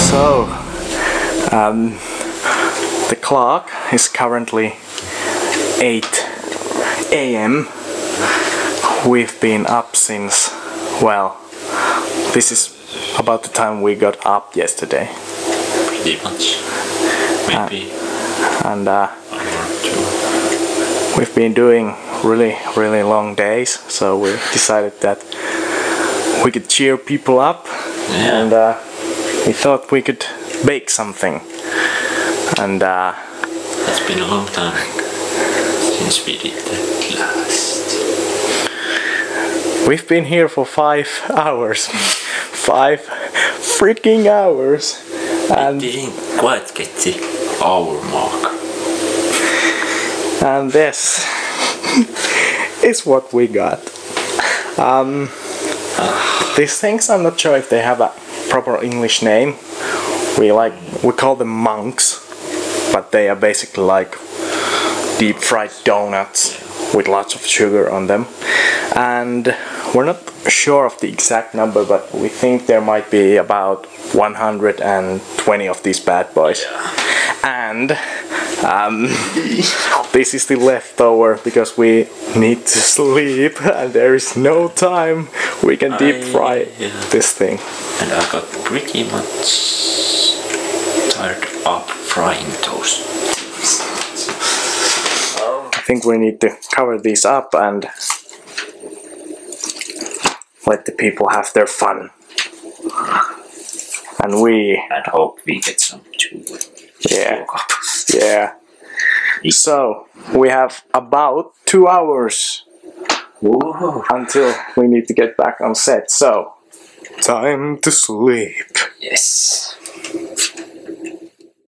So, the clock is currently 8 AM. We've been up since, well, this is about the time we got up yesterday. Pretty much. Maybe. And we've been doing really long days, so we decided that we could cheer people up. Yeah. And we thought we could bake something. And it's been a long time since we did that last. We've been here for 5 hours. 5 freaking hours. And we didn't quite get the hour mark. And this is what we got. These things, I'm not sure if they have a proper English name. We call them monks, but they are basically like deep fried donuts with lots of sugar on them. And we're not sure of the exact number, but we think there might be about 120 of these bad boys. And this is the leftover because we need to sleep and there is no time we can deep fry this thing. And I got pretty much tired of frying toast. I think we need to cover these up and let the people have their fun. And hope we get some too. Yeah. Yeah. So we have about 2 hours until we need to get back on set. So time to sleep. Yes.